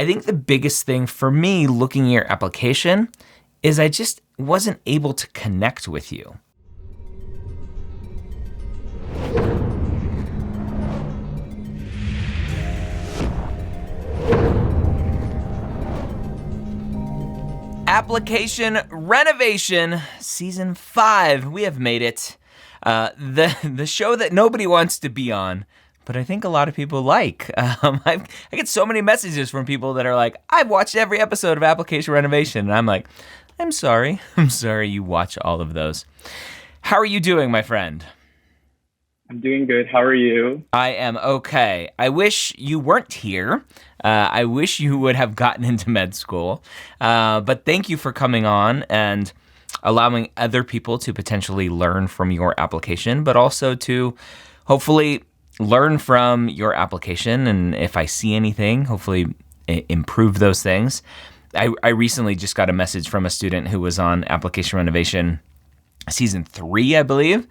I think the biggest thing for me looking at your application is I just wasn't able to connect with you. Application Renovation, Season 5. We have made it. The show that nobody wants to be on, but I think a lot of people like. I get so many messages from people that are like, I've watched every episode of Application Renovation. And I'm like, I'm sorry you watch all of those. How are you doing, my friend? I'm doing good. How are you? I am okay. I wish you weren't here. I wish you would have gotten into med school. But thank you for coming on and allowing other people to potentially learn from your application, but also to hopefully learn from your application. And if I see anything, hopefully improve those things. I recently just got a message from a student who was on Application Renovation Season 3, I believe,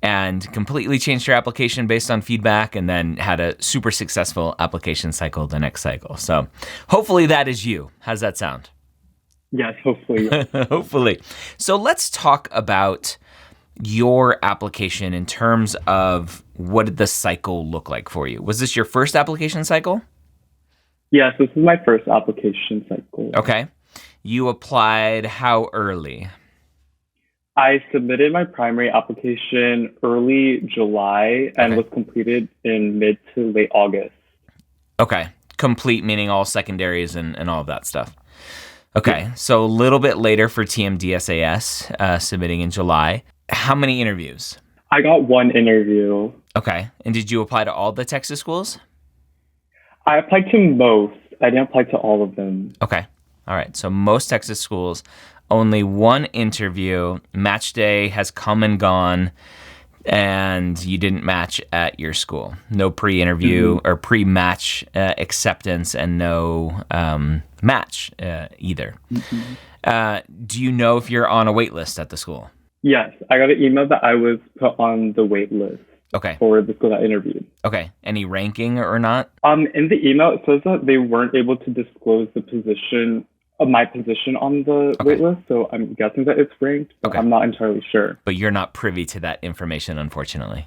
and completely changed her application based on feedback and then had a super successful application cycle the next cycle. So hopefully that is you. How does that sound? Yes, hopefully. Hopefully. So let's talk about your application in terms of what did the cycle look like for you? Was this your first application cycle? Yes, this is my first application cycle. Okay. You applied how early? I submitted my primary application early July and was completed in mid to late August. Okay. Complete meaning all secondaries and all of that stuff. Okay. So a little bit later for TMDSAS, submitting in July. How many interviews? I got one interview. Okay. And did you apply to all the Texas schools? I applied to most. I didn't apply to all of them. Okay. All right. So most Texas schools, only one interview. Match day has come and gone, and you didn't match at your school. No pre-interview or pre-match acceptance, and no match either. Do you know if you're on a wait list at the school? Yes. I got an email that I was put on the wait list. Okay. For the school that I interviewed. Okay. Any ranking or not? In the email, it says that they weren't able to disclose the position of my position on the wait list, so I'm guessing that it's ranked, but I'm not entirely sure. But you're not privy to that information, unfortunately.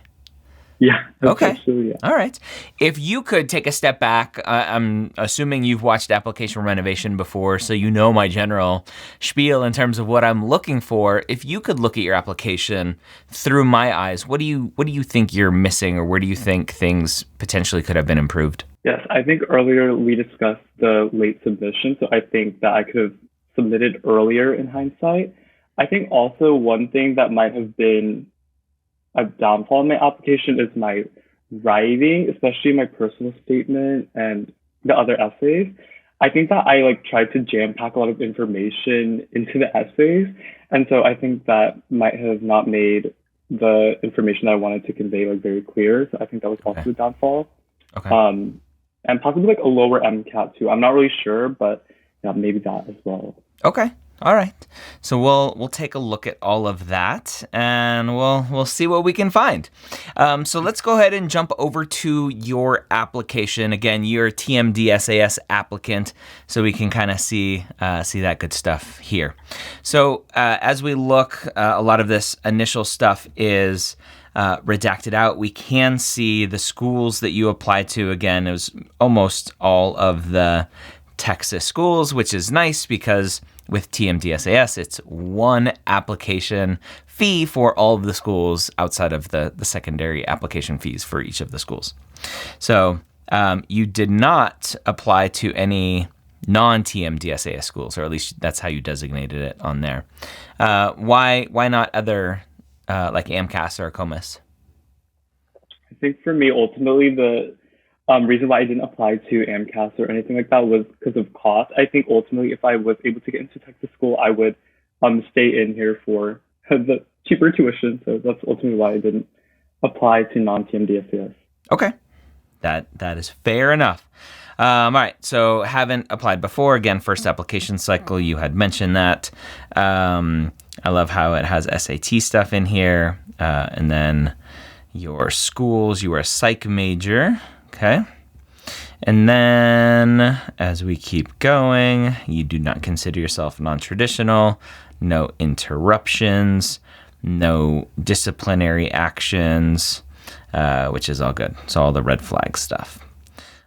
Yeah. Okay. Actually, yeah. All right. If you could take a step back, I'm assuming you've watched Application Renovation before, so you know my general spiel in terms of what I'm looking for. If you could look at your application through my eyes, what do you think you're missing, or where do you think things potentially could have been improved? Yes, I think earlier we discussed the late submission, so I think that I could have submitted earlier in hindsight. I think also one thing that might have been a downfall in my application is my writing, especially my personal statement and the other essays. I think that I tried to jam pack a lot of information into the essays. And so I think that might have not made the information that I wanted to convey very clear. So I think that was also a downfall. Okay. And possibly a lower MCAT too. I'm not really sure, but yeah, maybe that as well. Okay. All right. So we'll take a look at all of that, and we'll see what we can find. So let's go ahead and jump over to your application. Again, you're a TMDSAS applicant, so we can kind of see that good stuff here. So as we look, a lot of this initial stuff is redacted out. We can see the schools that you applied to. Again, it was almost all of the Texas schools, which is nice because with TMDSAS, it's one application fee for all of the schools outside of the secondary application fees for each of the schools. So you did not apply to any non-TMDSAS schools, or at least that's how you designated it on there. Why not other like AMCAS or COMAS? I think for me, ultimately, the reason why I didn't apply to AMCAS or anything like that was because of cost. I think ultimately, if I was able to get into Texas school, I would stay in here for the cheaper tuition. So that's ultimately why I didn't apply to non-TMDSAS. Okay, that is fair enough. All right, so haven't applied before. Again, first application cycle, you had mentioned that. I love how it has SAT stuff in here. And then your schools, you were a psych major. Okay. And then as we keep going, you do not consider yourself non-traditional, no interruptions, no disciplinary actions, which is all good. So all the red flag stuff.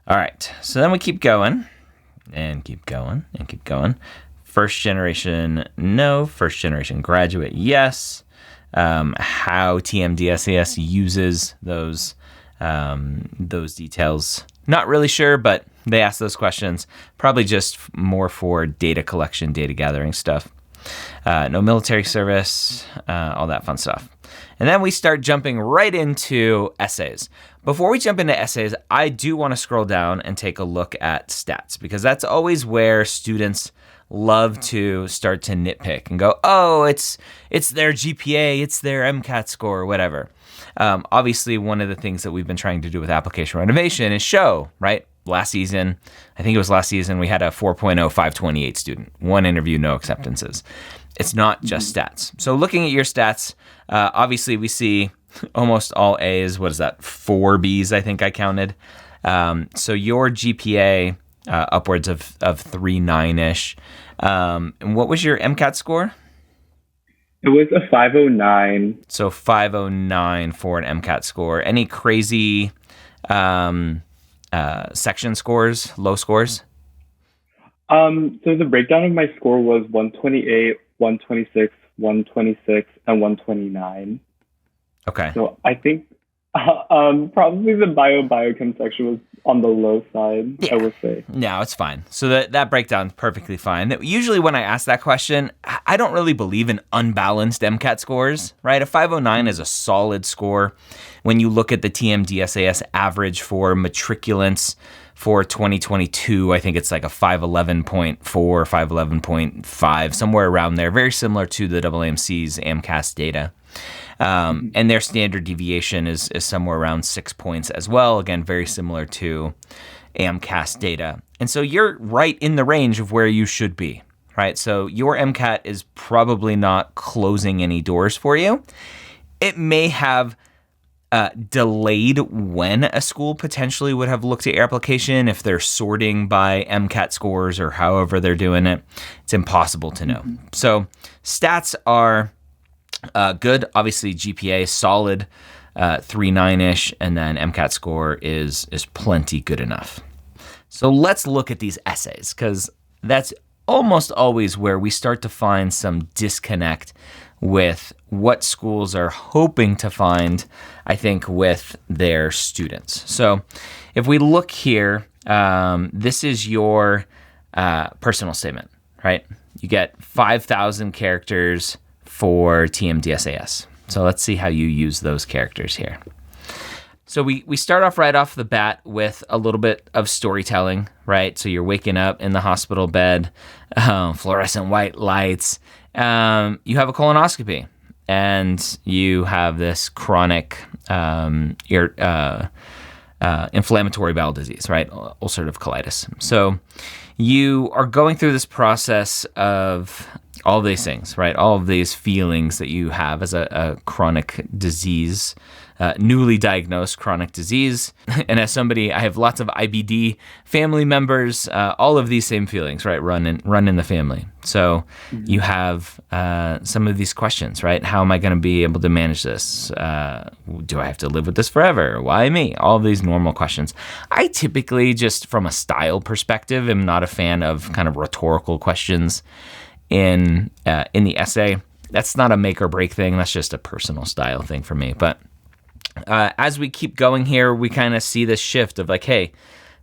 All right. So then we keep going and keep going and keep going. First generation, no. First generation graduate, yes. How TMDSAS uses those details, not really sure, but they ask those questions. Probably just more for data collection, data gathering stuff. No military service, all that fun stuff. And then we start jumping right into essays. Before we jump into essays, I do want to scroll down and take a look at stats, because that's always where students love to start to nitpick and go, oh, it's their GPA, it's their MCAT score, or whatever. Obviously, one of the things that we've been trying to do with application renovation is show, right? Last season, we had a 4.0 528 student. One interview, no acceptances. It's not just stats. So looking at your stats, obviously we see almost all A's. What is that? 4 B's, I think I counted. So your GPA, upwards of 3.9-ish. And what was your MCAT score? It was a 509. So 509 for an MCAT score. Any crazy section scores, low scores? So the breakdown of my score was 128, 126, 126, and 129. Okay. So I think probably the biochem section was on the low side, yeah. I would say. No, it's fine. So that breakdown's perfectly fine. Usually when I ask that question, I don't really believe in unbalanced MCAT scores, right? A 509 is a solid score. When you look at the TMDSAS average for matriculants for 2022, I think it's like a 511.4, 511.5, somewhere around there. Very similar to the AAMC's AMCAS data. And their standard deviation is somewhere around 6 points as well. Again, very similar to AMCAS data. And so you're right in the range of where you should be, right? So your MCAT is probably not closing any doors for you. It may have delayed when a school potentially would have looked at your application if they're sorting by MCAT scores or however they're doing it. It's impossible to know. So stats are good. Obviously, GPA solid, 3.9-ish, and then MCAT score is plenty good enough. So let's look at these essays, because that's almost always where we start to find some disconnect with what schools are hoping to find, I think, with their students. So if we look here, this is your personal statement, right? You get 5,000 characters for TMDSAS. So let's see how you use those characters here. So we start off right off the bat with a little bit of storytelling, right? So you're waking up in the hospital bed, fluorescent white lights. You have a colonoscopy, and you have this chronic inflammatory bowel disease, right? Ulcerative colitis. So you are going through this process of all of these things, right? All of these feelings that you have as a chronic disease, newly diagnosed chronic disease. And as somebody, I have lots of IBD family members, all of these same feelings, right? Run in the family. So you have some of these questions, right? How am I going to be able to manage this? Do I have to live with this forever? Why me? All of these normal questions. I typically, just from a style perspective, am not a fan of kind of rhetorical questions in the essay. That's not a make or break thing. That's just a personal style thing for me. But as we keep going here, we kind of see this shift of like, hey,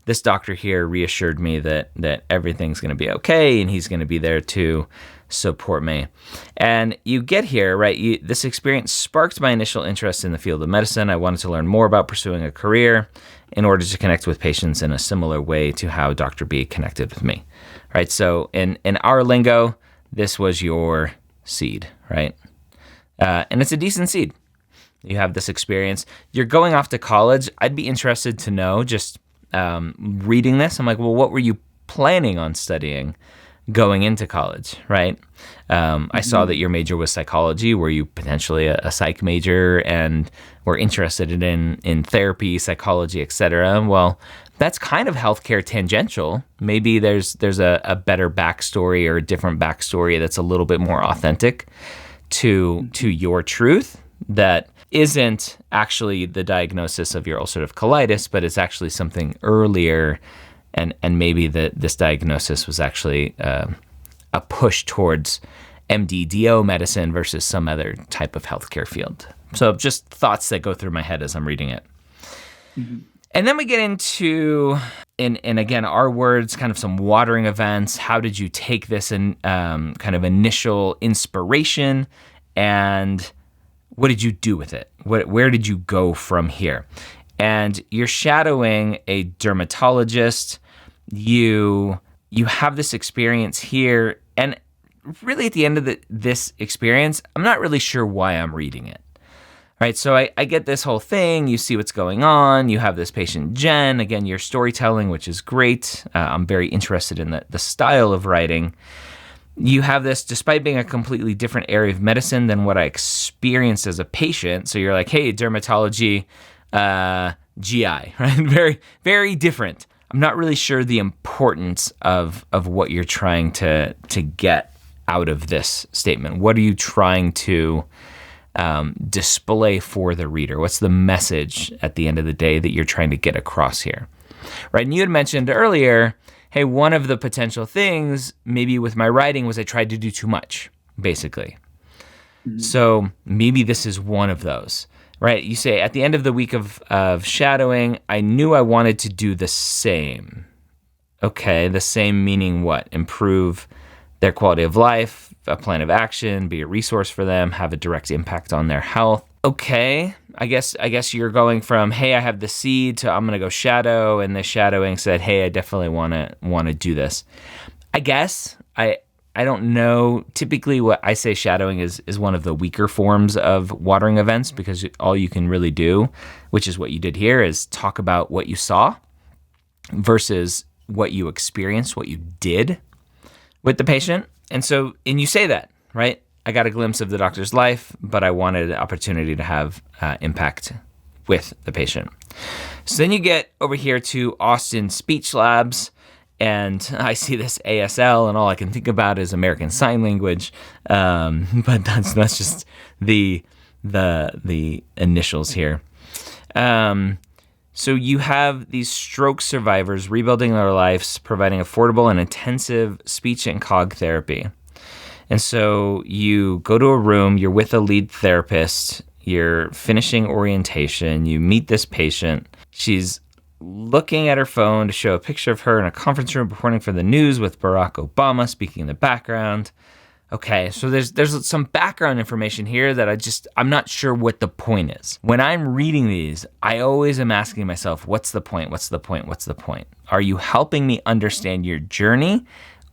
this doctor here reassured me that everything's going to be okay, and he's going to be there to support me. And you get here, right? This experience sparked my initial interest in the field of medicine. I wanted to learn more about pursuing a career in order to connect with patients in a similar way to how Dr. B connected with me, right? So in our lingo, this was your seed, right? And it's a decent seed. You have this experience. You're going off to college. I'd be interested to know, just reading this, I'm like, well, what were you planning on studying going into college, right? I saw that your major was psychology. Were you potentially a psych major and were interested in therapy, psychology, etc.? Well, that's kind of healthcare tangential. Maybe there's a better backstory or a different backstory that's a little bit more authentic to your truth that isn't actually the diagnosis of your ulcerative colitis, but it's actually something earlier, and maybe this diagnosis was actually a push towards MD-DO medicine versus some other type of healthcare field. So just thoughts that go through my head as I'm reading it. Mm-hmm. And then we get into, in again, our words, kind of some watering events. How did you take this and kind of initial inspiration, and what did you do with it? Where did you go from here? And you're shadowing a dermatologist. You have this experience here, and really at the end of this experience, I'm not really sure why I'm reading it. Right, so I get this whole thing. You see what's going on. You have this patient, Jen. Again, your storytelling, which is great. I'm very interested in the style of writing. You have this, despite being a completely different area of medicine than what I experienced as a patient. So you're like, hey, dermatology, GI, right? Very, very different. I'm not really sure the importance of what you're trying to get out of this statement. What are you trying to display for the reader? What's the message at the end of the day that you're trying to get across here? Right, and you had mentioned earlier, hey, one of the potential things maybe with my writing was I tried to do too much, basically. Mm-hmm. So maybe this is one of those. Right, you say at the end of the week of shadowing, I knew I wanted to do the same. Okay, the same meaning what? Improve their quality of life, a plan of action, be a resource for them, have a direct impact on their health. Okay, I guess you're going from, hey, I have the seed, to I'm gonna go shadow, and the shadowing said, hey, I definitely wanna do this. I guess I don't know. Typically, what I say shadowing is one of the weaker forms of watering events, because all you can really do, which is what you did here, is talk about what you saw versus what you experienced, what you did with the patient. And you say that, right? I got a glimpse of the doctor's life, but I wanted an opportunity to have impact with the patient. So then you get over here to Austin Speech Labs, and I see this ASL, and all I can think about is American Sign Language, but that's just the initials here. So you have these stroke survivors rebuilding their lives, providing affordable and intensive speech and cog therapy. And so you go to a room, you're with a lead therapist, you're finishing orientation, you meet this patient. She's looking at her phone to show a picture of her in a conference room reporting for the news with Barack Obama speaking in the background. Okay, so there's some background information here that I'm not sure what the point is. When I'm reading these, I always am asking myself, what's the point? What's the point? What's the point? Are you helping me understand your journey,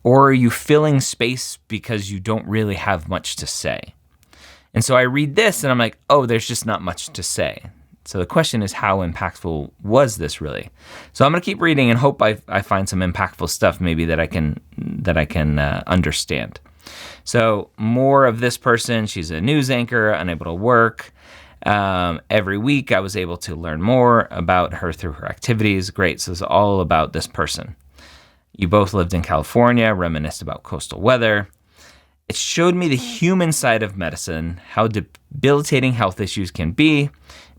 or are you filling space because you don't really have much to say? And so I read this and I'm like, oh, there's just not much to say. So the question is, how impactful was this really? So I'm going to keep reading and hope I find some impactful stuff maybe that I can understand. So more of this person. She's a news anchor, unable to work. Every week I was able to learn more about her through her activities. Great. So it's all about this person. You both lived in California, reminisced about coastal weather. It showed me the human side of medicine, how debilitating health issues can be,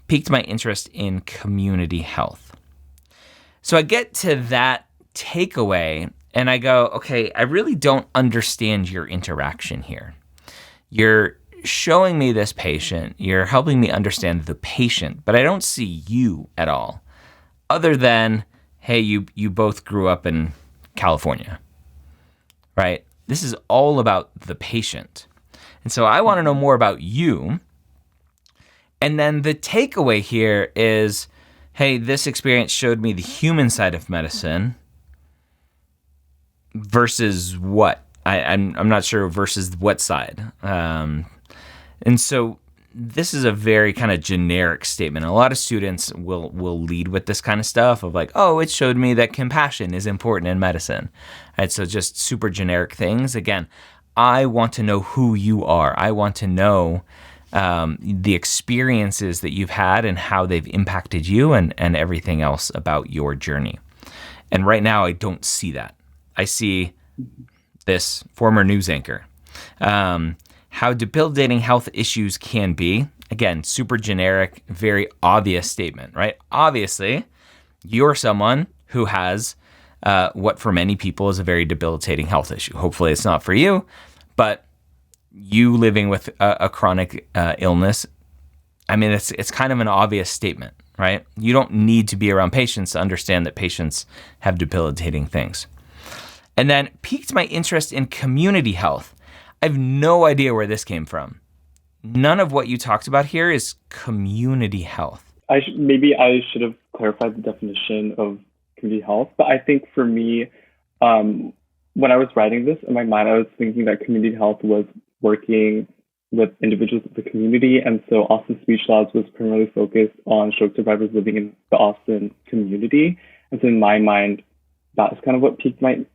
piqued my interest in community health. So I get to that takeaway and I go, okay, I really don't understand your interaction here. You're showing me this patient, you're helping me understand the patient, but I don't see you at all, other than, hey, you both grew up in California, right? This is all about the patient. And so I want to know more about you. And then the takeaway here is, hey, this experience showed me the human side of medicine versus what? I'm not sure versus what side. And so this is a very kind of generic statement. A lot of students will lead with this kind of stuff of like, oh, it showed me that compassion is important in medicine. And so just super generic things. Again, I want to know who you are. I want to know the experiences that you've had and how they've impacted you and everything else about your journey. And right now, I don't see that. I see this former news anchor. How debilitating health issues can be. Again, super generic, very obvious statement, right? Obviously, you're someone who has what for many people is a very debilitating health issue. Hopefully it's not for you, but you living with a chronic illness, I mean, it's kind of an obvious statement, right? You don't need to be around patients to understand that patients have debilitating things. And then piqued my interest in community health. I have no idea where this came from. None of what you talked about here is community health. Maybe I should have clarified the definition of community health, but I think for me, when I was writing this in my mind, I was thinking that community health was working with individuals of the community, and so Austin Speech Labs was primarily focused on stroke survivors living in the Austin community. And so in my mind, that is kind of what piqued my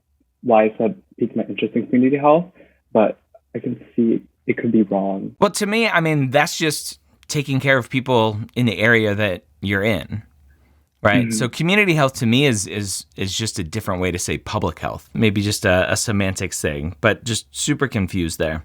interest in community health, but I can see it could be wrong. Well, to me, I mean, that's just taking care of people in the area that you're in, right? Mm-hmm. So community health to me is just a different way to say public health, maybe just a semantics thing, but just super confused there.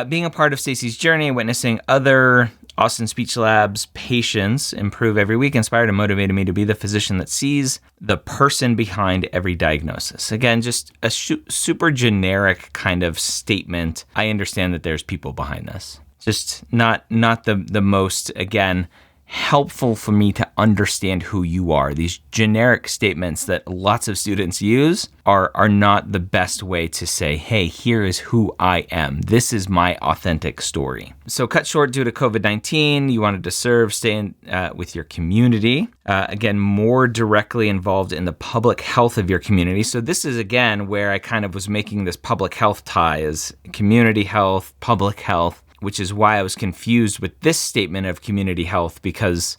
Being a part of Stacey's journey, witnessing other Austin Speech Labs patients improve every week inspired and motivated me to be the physician that sees the person behind every diagnosis. Again, just a super generic kind of statement. I understand that there's people behind this. Just not the most, again, helpful for me to understand who you are. These generic statements that lots of students use are not the best way to say, hey, here is who I am. This is my authentic story. So cut short due to COVID-19, you wanted to serve, stay with your community. Again, more directly involved in the public health of your community. So this is, again, where I kind of was making this public health tie as community health, public health, which is why I was confused with this statement of community health, because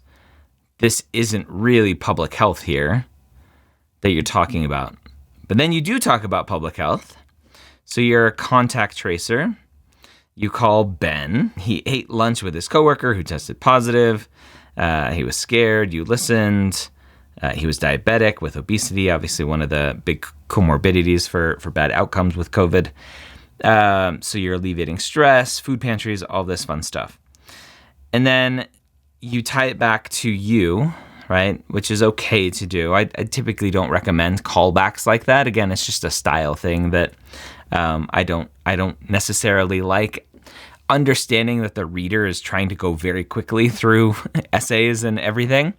this isn't really public health here that you're talking about. But then you do talk about public health. So you're a contact tracer. You call Ben. He ate lunch with his coworker who tested positive. He was scared. You listened. He was diabetic with obesity, obviously one of the big comorbidities for bad outcomes with COVID. So you're alleviating stress, food pantries, all this fun stuff. And then you tie it back to you, right? Which is okay to do. I typically don't recommend callbacks like that. Again, it's just a style thing that I don't necessarily like. Understanding that the reader is trying to go very quickly through essays and everything.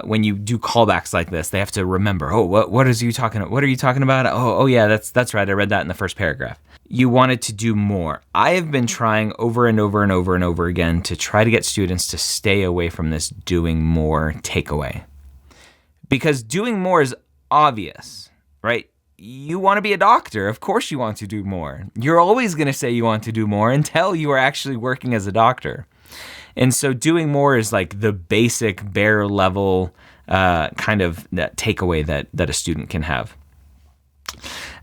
When you do callbacks like this, they have to remember, what are you talking about? Oh yeah, that's right. I read that in the first paragraph. You wanted to do more. I have been trying over and over and over and over again to try to get students to stay away from this doing more takeaway. Because doing more is obvious, right? You want to be a doctor. Of course you want to do more. You're always going to say you want to do more until you are actually working as a doctor. And so doing more is like the basic bare level kind of that takeaway that a student can have.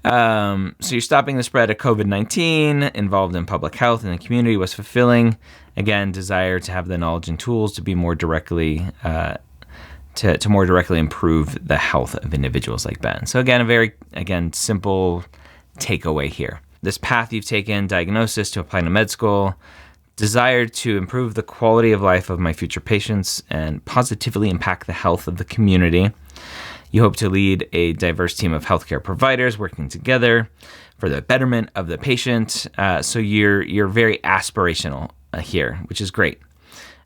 So you're stopping the spread of COVID-19, involved in public health and the community was fulfilling. Again, desire to have the knowledge and tools to be more directly, to more directly improve the health of individuals like Ben. So again, a very, simple takeaway here. This path you've taken, diagnosis to apply to med school, desire to improve the quality of life of my future patients and positively impact the health of the community. You hope to lead a diverse team of healthcare providers working together for the betterment of the patient. So you're very aspirational here, which is great.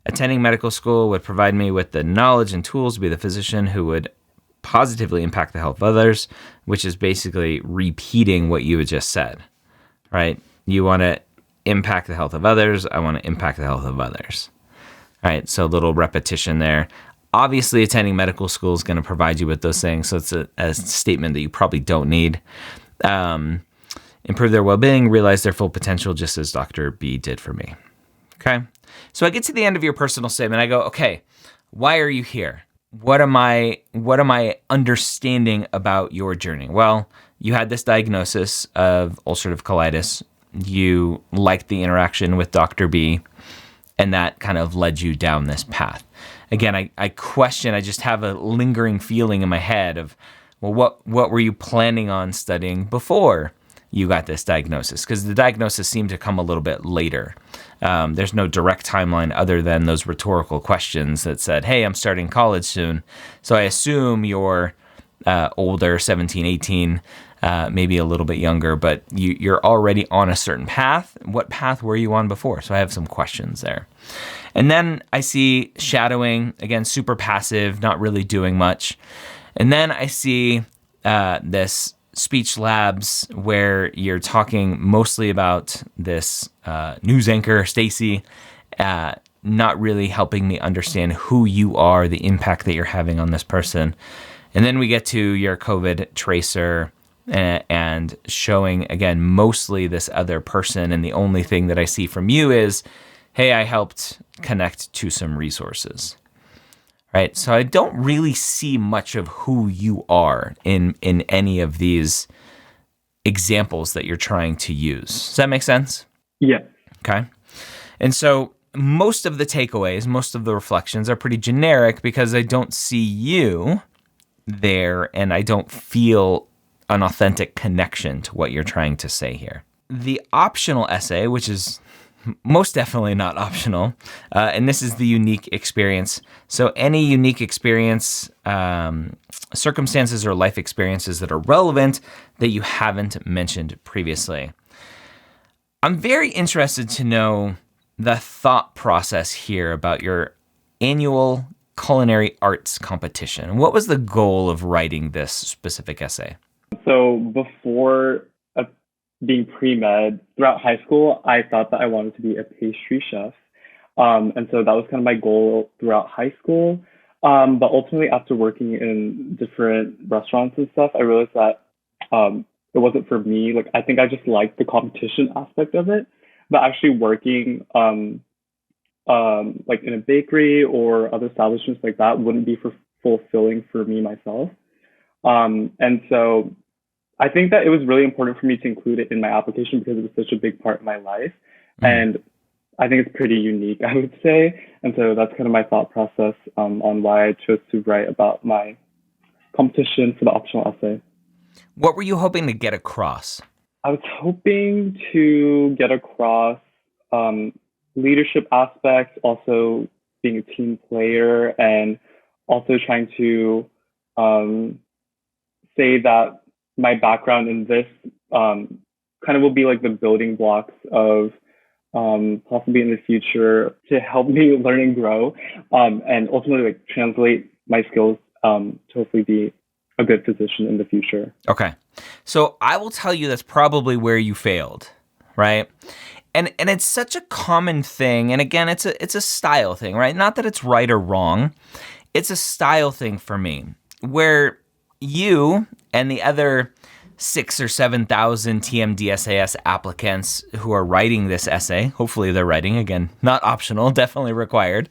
Attending medical school would provide me with the knowledge and tools to be the physician who would positively impact the health of others, which is basically repeating what you had just said, right? You want to impact the health of others. I want to impact the health of others. All right, so a little repetition there. Obviously, attending medical school is going to provide you with those things, so it's a statement that you probably don't need. Improve their well-being, realize their full potential, just as Dr. B did for me. Okay. So I get to the end of your personal statement. I go, okay, why are you here? What am I understanding about your journey? Well, you had this diagnosis of ulcerative colitis. You liked the interaction with Dr. B, and that kind of led you down this path. Again, I question, I just have a lingering feeling in my head of, well, what were you planning on studying before you got this diagnosis? Because the diagnosis seemed to come a little bit later. There's no direct timeline other than those rhetorical questions that said, hey, I'm starting college soon. So I assume you're older, 17, 18, maybe a little bit younger, but you're already on a certain path. What path were you on before? So I have some questions there. And then I see shadowing, again, super passive, not really doing much. And then I see this speech labs where you're talking mostly about this news anchor, Stacy, not really helping me understand who you are, the impact that you're having on this person. And then we get to your COVID tracer and showing, again, mostly this other person. And the only thing that I see from you is, hey, I helped connect to some resources. Right? So I don't really see much of who you are in any of these examples that you're trying to use. Does that make sense? Yeah. Okay. And so most of the takeaways, most of the reflections are pretty generic because I don't see you there and I don't feel an authentic connection to what you're trying to say here. The optional essay, which is most definitely not optional, and this is the unique experience. So any unique experience, circumstances or life experiences that are relevant that you haven't mentioned previously. I'm very interested to know the thought process here about your annual culinary arts competition. What was the goal of writing this specific essay? So before being pre-med, throughout high school, I thought that I wanted to be a pastry chef. And so that was kind of my goal throughout high school. But ultimately, after working in different restaurants and stuff, I realized that it wasn't for me. Like, I think I just liked the competition aspect of it. But actually working like in a bakery or other establishments like that wouldn't be fulfilling for me myself. And so I think that it was really important for me to include it in my application because it was such a big part of my life. Mm-hmm. And I think it's pretty unique, I would say. And so that's kind of my thought process on why I chose to write about my competition for the optional essay. What were you hoping to get across? I was hoping to get across leadership aspects, also being a team player, and also trying to say that my background in this kind of will be like the building blocks of possibly in the future to help me learn and grow, and ultimately like translate my skills to hopefully be a good physician in the future. Okay. So I will tell you that's probably where you failed, right? And it's such a common thing. And again, it's a style thing, right? Not that it's right or wrong. It's a style thing for me where you and the other 6,000 or 7,000 TMDSAS applicants who are writing this essay, hopefully they're writing, again, not optional, definitely required,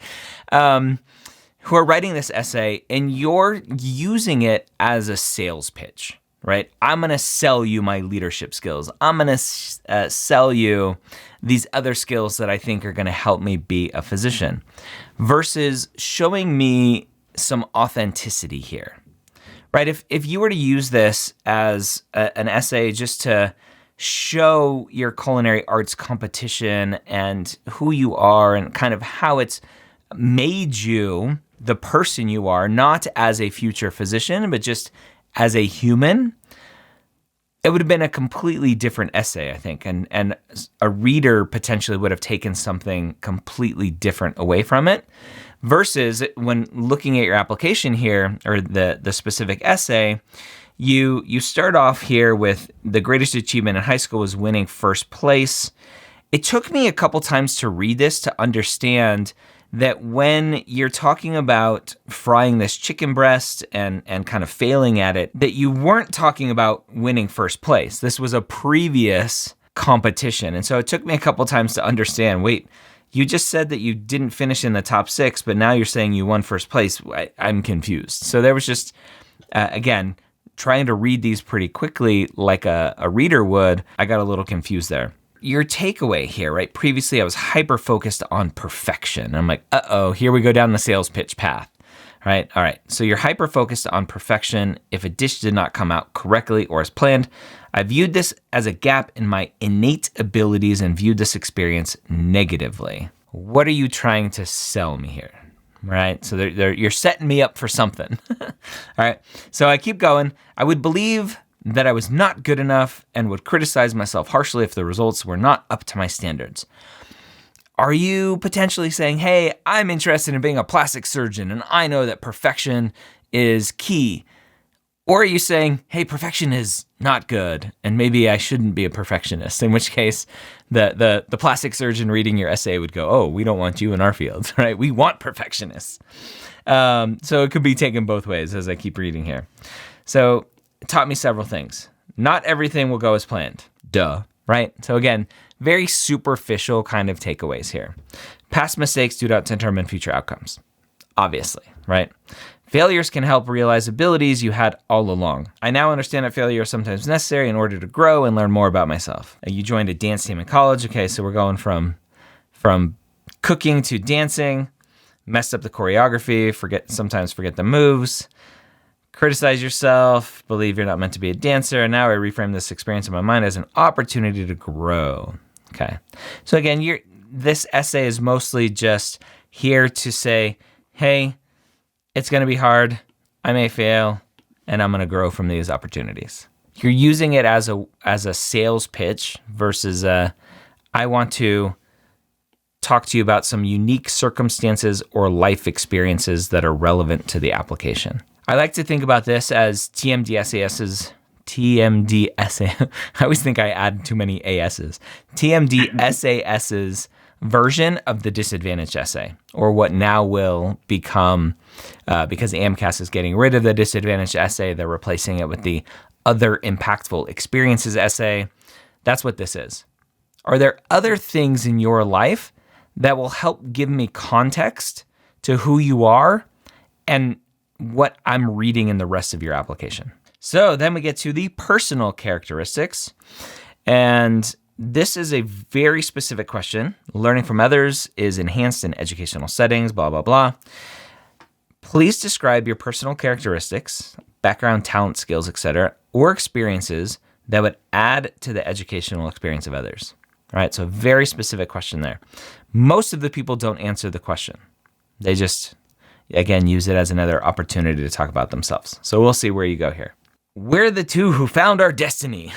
who are writing this essay, and you're using it as a sales pitch, right? I'm going to sell you my leadership skills. I'm going to sell you these other skills that I think are going to help me be a physician, versus showing me some authenticity here. Right, if you were to use this as an essay just to show your culinary arts competition and who you are and kind of how it's made you the person you are, not as a future physician, but just as a human, it would have been a completely different essay, I think. And a reader potentially would have taken something completely different away from it. Versus when looking at your application here, or the specific essay, you start off here with the greatest achievement in high school was winning first place. It took me a couple times to read this to understand that when you're talking about frying this chicken breast and kind of failing at it, that you weren't talking about winning first place. This was a previous competition. And so it took me a couple times to understand, wait, You just said that you didn't finish in the top 6, but now you're saying you won first place. I'm confused. So there was just, again, trying to read these pretty quickly like a reader would. I got a little confused there. Your takeaway here, right? Previously, I was hyper-focused on perfection. I'm like, uh-oh, here we go down the sales pitch path. Right? All right. So you're hyper-focused on perfection. If a dish did not come out correctly or as planned, I viewed this as a gap in my innate abilities and viewed this experience negatively. What are you trying to sell me here? Right? So you're setting me up for something. All right. So I keep going. I would believe that I was not good enough and would criticize myself harshly if the results were not up to my standards. Are you potentially saying, hey, I'm interested in being a plastic surgeon and I know that perfection is key? Or are you saying, hey, perfection is not good and maybe I shouldn't be a perfectionist? In which case, the plastic surgeon reading your essay would go, oh, we don't want you in our field, right? We want perfectionists. So it could be taken both ways as I keep reading here. So it taught me several things. Not everything will go as planned. Duh, right? So again, very superficial kind of takeaways here. Past mistakes do not determine future outcomes, obviously, right? Failures can help realize abilities you had all along. I now understand that failure is sometimes necessary in order to grow and learn more about myself. You joined a dance team in college. Okay, so we're going from cooking to dancing, messed up the choreography, sometimes forget the moves, criticize yourself, believe you're not meant to be a dancer, and now I reframe this experience in my mind as an opportunity to grow. Okay. So again, this essay is mostly just here to say, hey, it's going to be hard, I may fail, and I'm going to grow from these opportunities. You're using it as a sales pitch versus I want to talk to you about some unique circumstances or life experiences that are relevant to the application. I like to think about this as TMDSAS's I always think I add too many AS's. TMDSAS's version of the disadvantaged essay, or what now will become, because AMCAS is getting rid of the disadvantaged essay, they're replacing it with the other impactful experiences essay. That's what this is. Are there other things in your life that will help give me context to who you are and what I'm reading in the rest of your application? So then we get to the personal characteristics. And this is a very specific question. Learning from others is enhanced in educational settings, blah, blah, blah. Please describe your personal characteristics, background, talent, skills, etc., or experiences that would add to the educational experience of others. All right, so a very specific question there. Most of the people don't answer the question. They just, again, use it as another opportunity to talk about themselves. So we'll see where you go here. We're the two who found our destiny.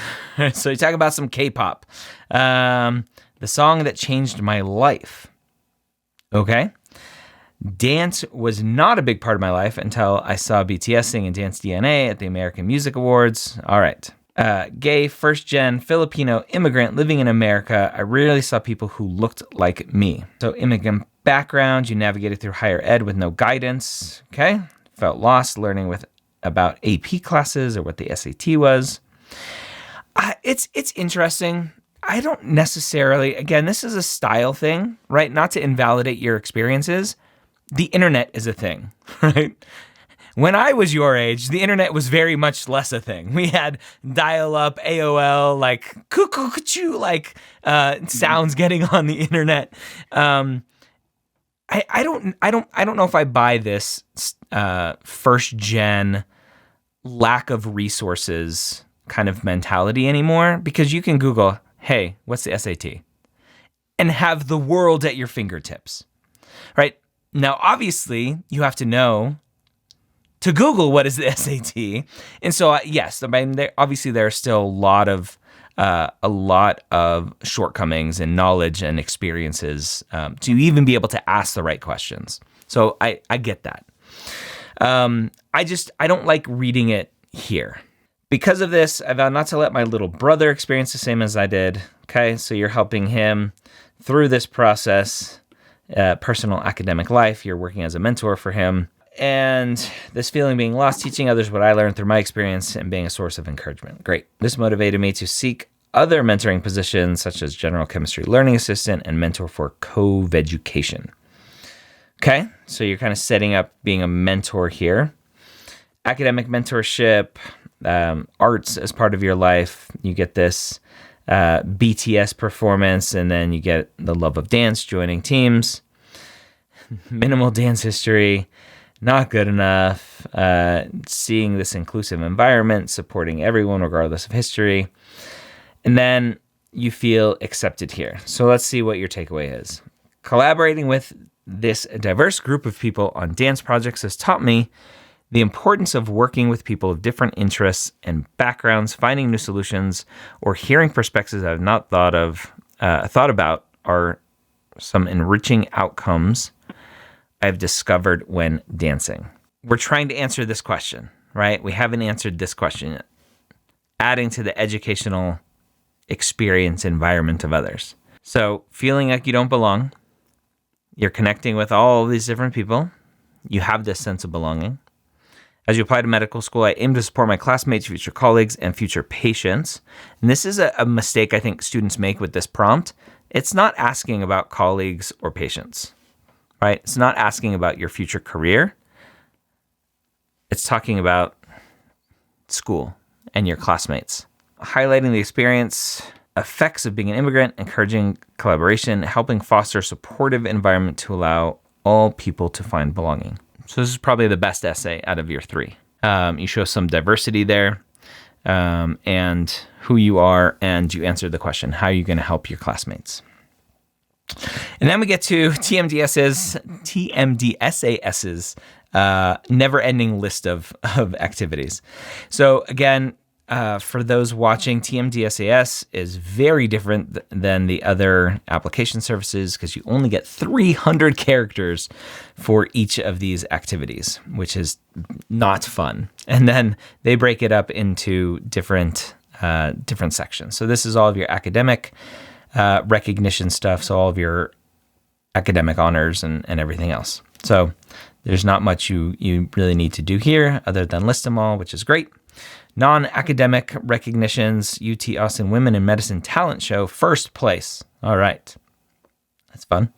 So you talk about some K-pop. The song that changed my life. Okay. Dance was not a big part of my life until I saw BTS sing in Dance DNA at the American Music Awards. All right. Gay, first-gen, Filipino immigrant living in America. I rarely saw people who looked like me. So immigrant background, you navigated through higher ed with no guidance. Okay. Felt lost learning about AP classes or what the SAT was. It's interesting. I don't necessarily, again, this is a style thing, right? Not to invalidate your experiences. The internet is a thing, right? When I was your age, the internet was very much less a thing. We had dial-up, AOL, like cuckoo, like sounds getting on the internet. I don't know if I buy this first gen lack of resources kind of mentality anymore, because you can Google, hey, what's the SAT? And have the world at your fingertips, right? Now, obviously, you have to know to Google what is the SAT. And so, yes, I mean, there are still a lot of shortcomings in knowledge and experiences to even be able to ask the right questions. So I get that. I don't like reading it here. Because of this, I vowed not to let my little brother experience the same as I did. Okay, so you're helping him through this process, personal academic life. You're working as a mentor for him. And this feeling being lost, teaching others what I learned through my experience and being a source of encouragement. Great. This motivated me to seek other mentoring positions such as general chemistry learning assistant and mentor for co-veducation. Okay, so you're kind of setting up being a mentor here. Academic mentorship, arts as part of your life. You get this BTS performance, and then you get the love of dance, joining teams. Minimal dance history, not good enough. Seeing this inclusive environment, supporting everyone regardless of history. And then you feel accepted here. So let's see what your takeaway is. Collaborating with this diverse group of people on dance projects has taught me the importance of working with people of different interests and backgrounds, finding new solutions, or hearing perspectives I've not thought about are some enriching outcomes I've discovered when dancing. We're trying to answer this question, right? We haven't answered this question yet. Adding to the educational experience environment of others. So feeling like you don't belong, you're connecting with all of these different people. You have this sense of belonging. As you apply to medical school, I aim to support my classmates, future colleagues, and future patients. And this is a mistake I think students make with this prompt. It's not asking about colleagues or patients, right? It's not asking about your future career. It's talking about school and your classmates. Highlighting the experience, effects of being an immigrant, encouraging collaboration, helping foster a supportive environment to allow all people to find belonging. So this is probably the best essay out of your three. You show some diversity there and who you are, and you answer the question, how are you going to help your classmates? And then we get to TMDSAS's never-ending list of activities. So again, for those watching, TMDSAS is very different than the other application services because you only get 300 characters for each of these activities, which is not fun. And then they break it up into different sections. So this is all of your academic recognition stuff, so all of your academic honors and everything else. So there's not much you really need to do here other than list them all, which is great. Non-academic recognitions, UT Austin Women in Medicine Talent Show, first place. All right. That's fun.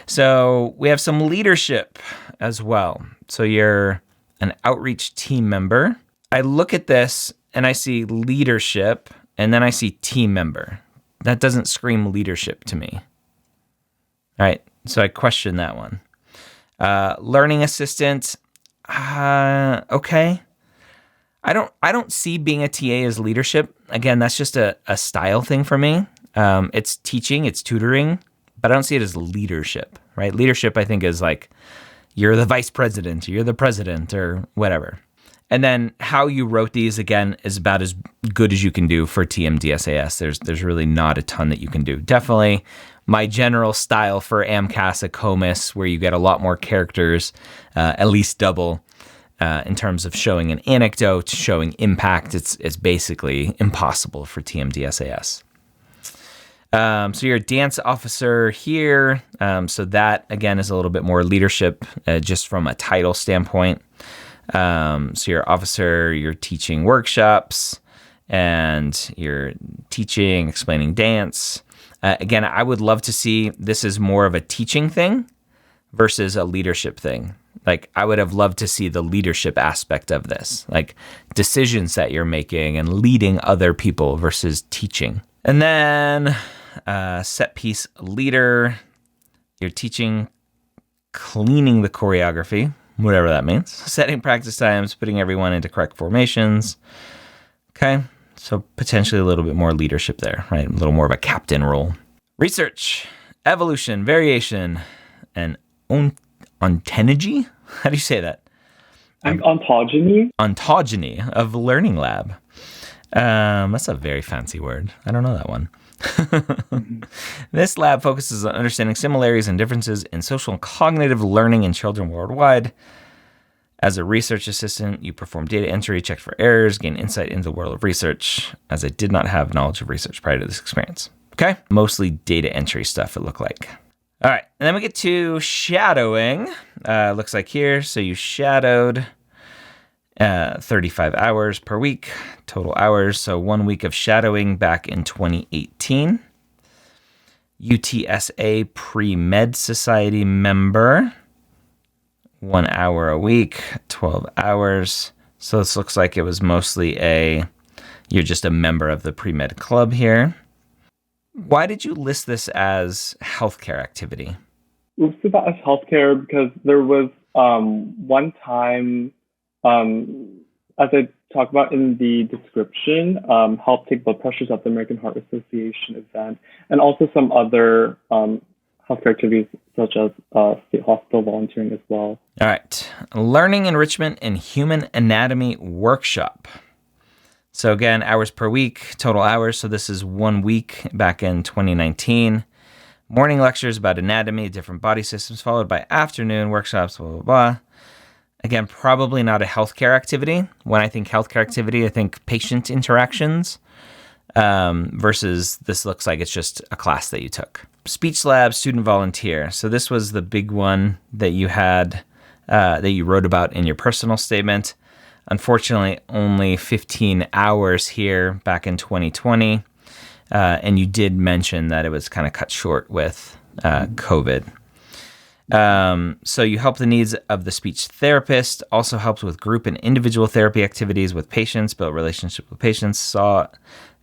So we have some leadership as well. So you're an outreach team member. I look at this and I see leadership and then I see team member. That doesn't scream leadership to me. All right. So I question that one. Learning assistant. Okay. I don't see being a TA as leadership. Again, that's just a style thing for me. It's teaching, it's tutoring, but I don't see it as leadership, right? Leadership, I think, is like you're the vice president, you're the president, or whatever. And then how you wrote these, again, is about as good as you can do for TMDSAS. There's really not a ton that you can do. Definitely my general style for AMCAS, ACOMAS, where you get a lot more characters, at least double. In terms of showing an anecdote, showing impact, it's basically impossible for TMDSAS. So you're a dance officer here. So that, again, is a little bit more leadership just from a title standpoint. So you're officer, you're teaching workshops, and you're teaching, explaining dance. Again, I would love to see this is more of a teaching thing versus a leadership thing. Like, I would have loved to see the leadership aspect of this, like decisions that you're making and leading other people versus teaching. And then set piece leader, you're teaching, cleaning the choreography, whatever that means, setting practice times, putting everyone into correct formations. Okay, so potentially a little bit more leadership there, right? A little more of a captain role. Research, evolution, variation, and ontology? How do you say that? Ontogeny? Ontogeny of learning lab. That's a very fancy word. I don't know that one. This lab focuses on understanding similarities and differences in social and cognitive learning in children worldwide. As a research assistant, you perform data entry, check for errors, gain insight into the world of research, as I did not have knowledge of research prior to this experience. Okay? Mostly data entry stuff, it looked like. All right, and then we get to shadowing. Looks like here, so you shadowed, 35 hours per week, total hours. So 1 week of shadowing back in 2018. UTSA Pre-Med Society member, 1 hour a week, 12 hours. So this looks like it was mostly you're just a member of the pre-med club here. Why did you list this as healthcare activity? Listed that as healthcare because there was one time, as I talked about in the description, help take blood pressures at the American Heart Association event, and also some other healthcare activities such as state hospital volunteering as well. All right. Learning enrichment in human anatomy workshop. So again, hours per week, total hours. So this is 1 week back in 2019. Morning lectures about anatomy, different body systems, followed by afternoon workshops, blah, blah, blah. Again, probably not a healthcare activity. When I think healthcare activity, I think patient interactions versus this looks like it's just a class that you took. Speech lab, student volunteer. So this was the big one that you had, that you wrote about in your personal statement. Unfortunately, only 15 hours here back in 2020. And you did mention that it was kind of cut short with COVID. So you help the needs of the speech therapist, also helps with group and individual therapy activities with patients, built relationship with patients, saw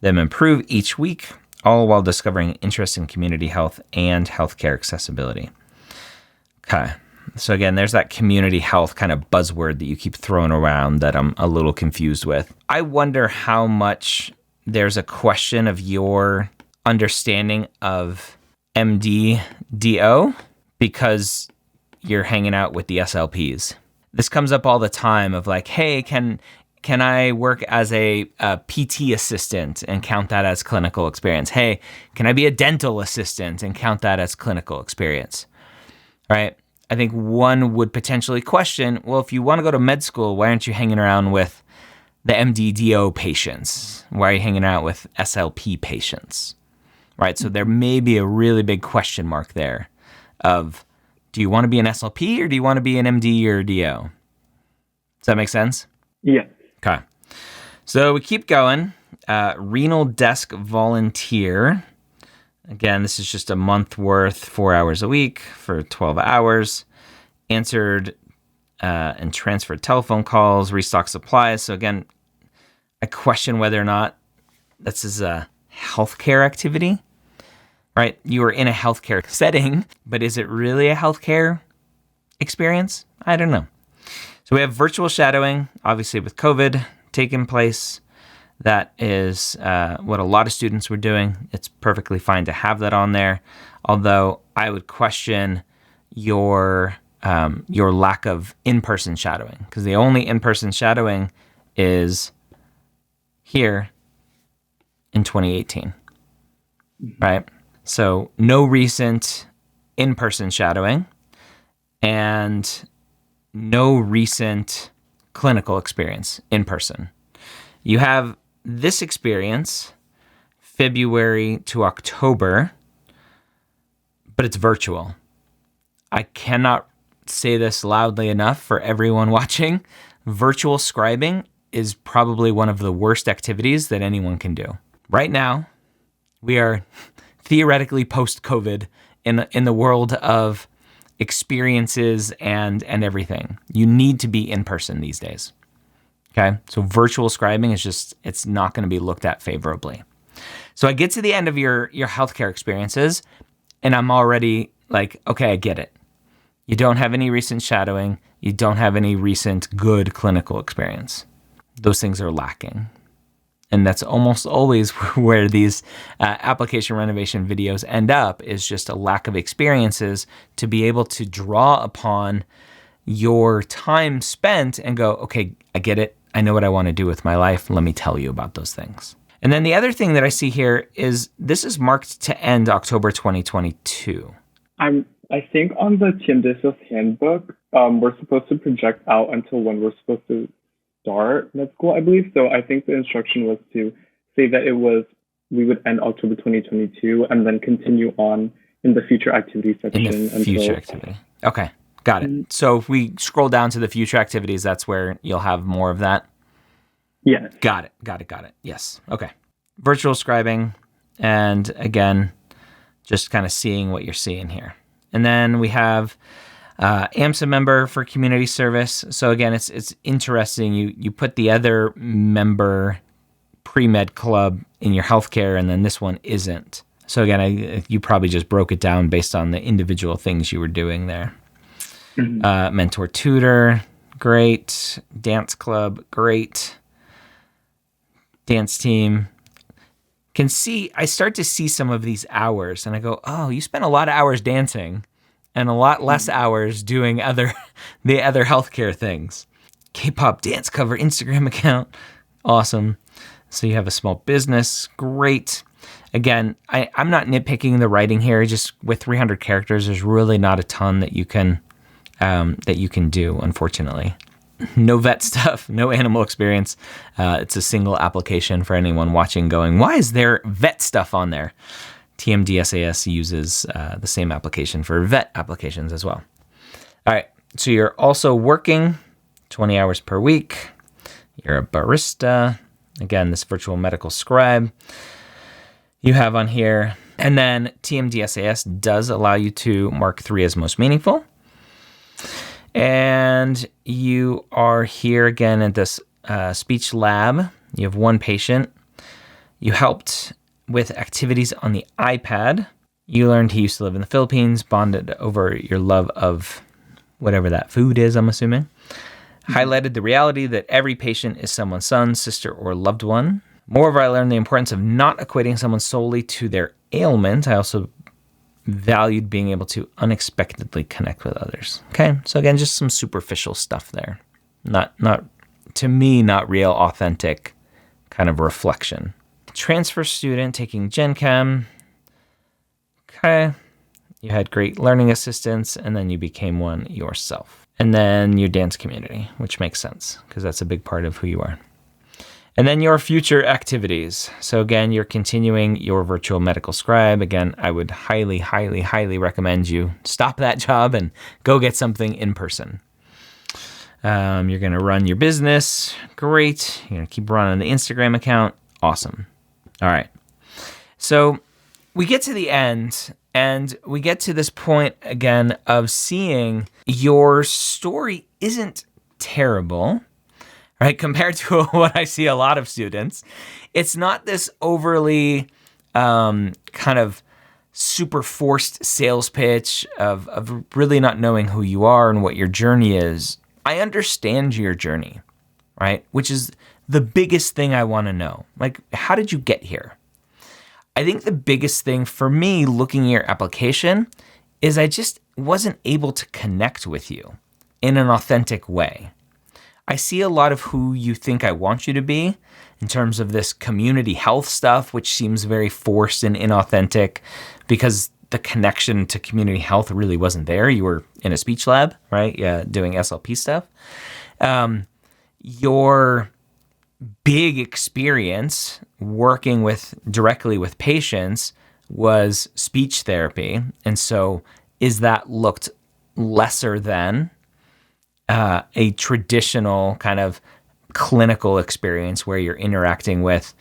them improve each week, all while discovering interest in community health and healthcare accessibility. Okay. So again, there's that community health kind of buzzword that you keep throwing around that I'm a little confused with. I wonder how much there's a question of your understanding of MDDO because you're hanging out with the SLPs. This comes up all the time of like, hey, can I work as a PT assistant and count that as clinical experience? Hey, can I be a dental assistant and count that as clinical experience? Right? I think one would potentially question, well, if you want to go to med school, why aren't you hanging around with the MDDO patients? Why are you hanging out with SLP patients? Right? So there may be a really big question mark there of, do you want to be an SLP or do you want to be an MD or DO? Does that make sense? Yeah. Okay. So we keep going. Renal desk volunteer. Again, this is just a month worth, 4 hours a week for 12 hours. Answered and transferred telephone calls, restocked supplies. So again, I question whether or not this is a healthcare activity, right? You are in a healthcare setting, but is it really a healthcare experience? I don't know. So we have virtual shadowing, obviously with COVID taking place. That is what a lot of students were doing. It's perfectly fine to have that on there. Although I would question your lack of in-person shadowing, because the only in-person shadowing is here in 2018, right? So no recent in-person shadowing and no recent clinical experience in person. You have this experience February to October, but it's virtual. I cannot say this loudly enough for everyone watching. Virtual scribing is probably one of the worst activities that anyone can do. Right now, we are theoretically post-COVID in the world of experiences and everything. You need to be in person these days. Okay, so virtual scribing is it's not going to be looked at favorably. So I get to the end of your healthcare experiences, and I'm already like, okay, I get it. You don't have any recent shadowing. You don't have any recent good clinical experience. Those things are lacking. And that's almost always where these application renovation videos end up, is just a lack of experiences to be able to draw upon your time spent and go, okay, I get it. I know what I want to do with my life. Let me tell you about those things. And then the other thing that I see here is this is marked to end October 2022. I think on the TMDS's handbook, we're supposed to project out until when we're supposed to start med school, I believe. So I think the instruction was to say that we would end October 2022 and then continue on in the future activity section. In the future activity. Okay, Got it. So if we scroll down to the future activities, that's where you'll have more of that. Yes. Got it. Yes. Okay. Virtual scribing. And again, just kind of seeing what you're seeing here. And then we have AMSA member for community service. So again, it's interesting. You put the other member pre-med club in your healthcare, and then this one isn't. So again, you probably just broke it down based on the individual things you were doing there. Mentor tutor, great. Dance club, great. Dance team. I start to see some of these hours, and I go, oh, you spent a lot of hours dancing and a lot less hours doing the other healthcare things. K-pop dance cover Instagram account, awesome. So you have a small business, great. Again, I'm not nitpicking the writing here. Just with 300 characters, there's really not a ton that you can do, unfortunately. No vet stuff, no animal experience. It's a single application for anyone watching going, why is there vet stuff on there? TMDSAS uses the same application for vet applications as well. All right, so you're also working 20 hours per week. You're a barista. Again, this virtual medical scribe you have on here. And then TMDSAS does allow you to mark 3 as most meaningful. And you are here again at this speech lab. You have 1 patient. You helped with activities on the iPad. You learned he used to live in the Philippines, bonded over your love of whatever that food is, I'm assuming. Highlighted the reality that every patient is someone's son, sister, or loved one. Moreover, I learned the importance of not equating someone solely to their ailment. I also valued being able to unexpectedly connect with others. Okay, so again, just some superficial stuff there. Not to me, not real, authentic kind of reflection. Transfer student taking Gen Chem. Okay, you had great learning assistants, and then you became one yourself. And then your dance community, which makes sense because that's a big part of who you are. And then your future activities. So again, you're continuing your virtual medical scribe. Again, I would highly, highly, highly recommend you stop that job and go get something in person. You're going to run your business. Great. You're going to keep running the Instagram account. Awesome. All right. So we get to the end, and we get to this point again of seeing your story isn't terrible. Right, compared to what I see a lot of students. It's not this overly kind of super forced sales pitch of really not knowing who you are and what your journey is. I understand your journey, right? Which is the biggest thing I want to know. Like, how did you get here? I think the biggest thing for me looking at your application is I just wasn't able to connect with you in an authentic way. I see a lot of who you think I want you to be in terms of this community health stuff, which seems very forced and inauthentic because the connection to community health really wasn't there. You were in a speech lab, right? Yeah, doing SLP stuff. Your big experience working directly with patients was speech therapy. And so is that looked lesser than a traditional kind of clinical experience where you're interacting with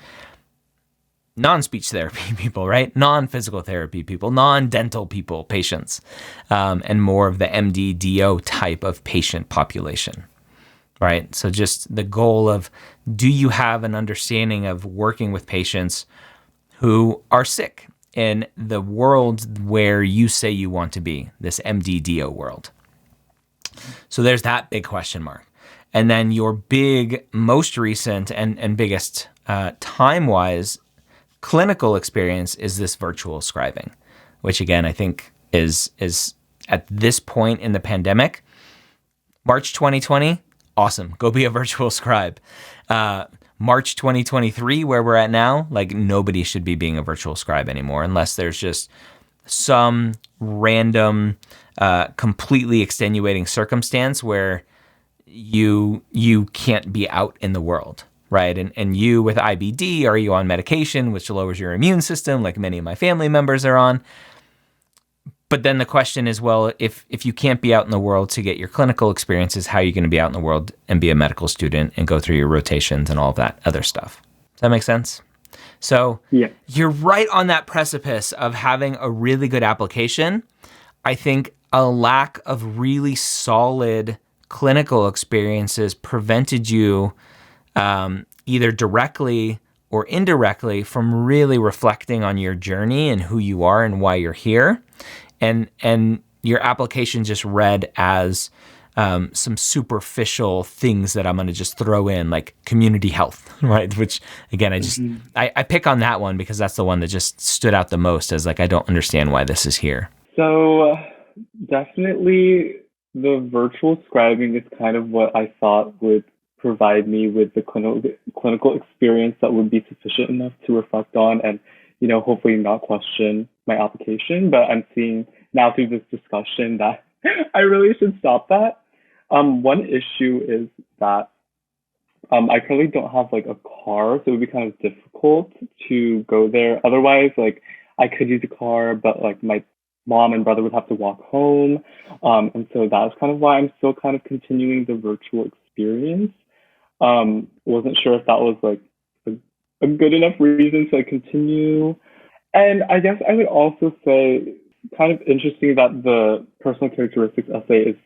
non-speech therapy people, right? Non-physical therapy people, non-dental people, patients, and more of the MD-DO type of patient population, right? So just the goal of, do you have an understanding of working with patients who are sick in the world where you say you want to be, this MD-DO world? So there's that big question mark. And then your big, most recent and biggest time-wise clinical experience is this virtual scribing, which again, I think is at this point in the pandemic, March 2020, awesome. Go be a virtual scribe. March 2023, where we're at now, like nobody should be being a virtual scribe anymore unless there's just some random completely extenuating circumstance where you can't be out in the world, right? And you with IBD, are you on medication, which lowers your immune system, like many of my family members are on? But then the question is, well, if you can't be out in the world to get your clinical experiences, how are you going to be out in the world and be a medical student and go through your rotations and all of that other stuff? Does that make sense? So Yeah. you're right on that precipice of having a really good application. I think a lack of really solid clinical experiences prevented you either directly or indirectly from really reflecting on your journey and who you are and why you're here. And your application just read as some superficial things that I'm going to just throw in, like community health, right? Which, again, I pick on that one because that's the one that just stood out the most as like, I don't understand why this is here. So definitely the virtual scribing is kind of what I thought would provide me with the clinical experience that would be sufficient enough to reflect on and, hopefully not question my application. But I'm seeing now through this discussion that I really should stop that. One issue is that I currently don't have like a car, so it would be kind of difficult to go there. Otherwise, like I could use a car, but like my mom and brother would have to walk home. And so that's kind of why I'm still kind of continuing the virtual experience. Wasn't sure if that was like a good enough reason to continue. And I guess I would also say kind of interesting that the personal characteristics essay is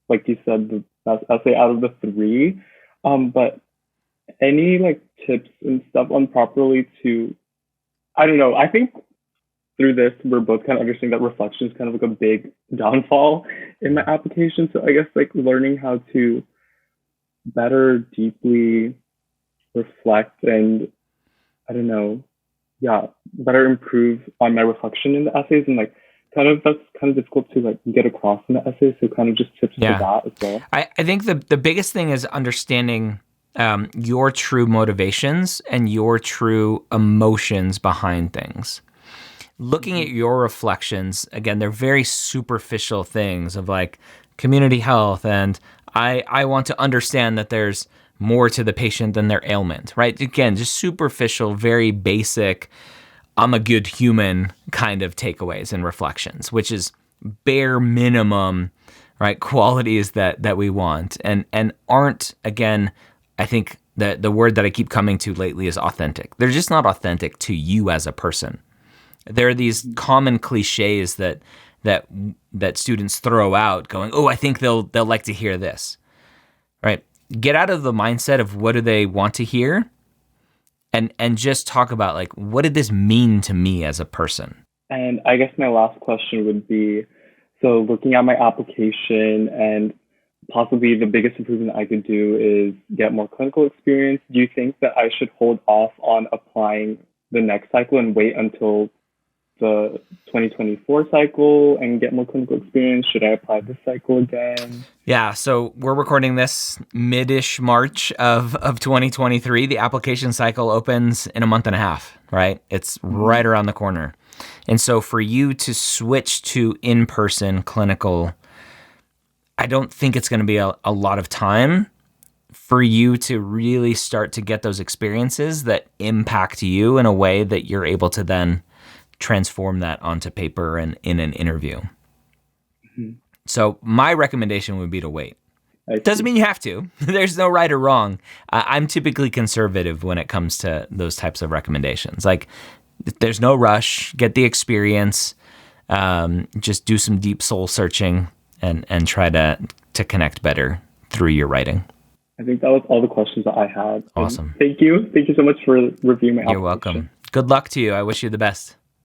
like you said, the best essay out of the three. But any like tips and stuff on properly I don't know. I think through this, we're both kind of understanding that reflection is kind of like a big downfall in my application. So I guess like learning how to better deeply reflect and better improve on my reflection in the essays, and like that's kind of difficult to like get across in the essays. So kind of just tips for that as well. I think the biggest thing is understanding your true motivations and your true emotions behind things. Looking at your reflections, again, they're very superficial things of like community health, and I want to understand that there's more to the patient than their ailment, right? Again, just superficial, very basic, I'm a good human kind of takeaways and reflections, which is bare minimum, right? Qualities that we want and aren't, again, I think that the word that I keep coming to lately is authentic. They're just not authentic to you as a person. There are these common cliches that students throw out going, oh, I think they'll like to hear this, right? Get out of the mindset of what do they want to hear and just talk about like, what did this mean to me as a person? And I guess my last question would be, so looking at my application and possibly the biggest improvement I could do is get more clinical experience. Do you think that I should hold off on applying the next cycle and wait until the 2024 cycle and get more clinical experience? Should I apply this cycle again? Yeah, so we're recording this mid-ish March of 2023. The application cycle opens in a month and a half, right? It's right around the corner. And so for you to switch to in-person clinical, I don't think it's going to be a lot of time for you to really start to get those experiences that impact you in a way that you're able to then transform that onto paper and in an interview. Mm-hmm. So my recommendation would be to wait. Doesn't mean you have to. There's no right or wrong. I'm typically conservative when it comes to those types of recommendations. Like, there's no rush. Get the experience. Just do some deep soul searching and try to connect better through your writing. I think that was all the questions that I had. Awesome. Thank you. Thank you so much for reviewing my application. You're welcome. Good luck to you. I wish you the best.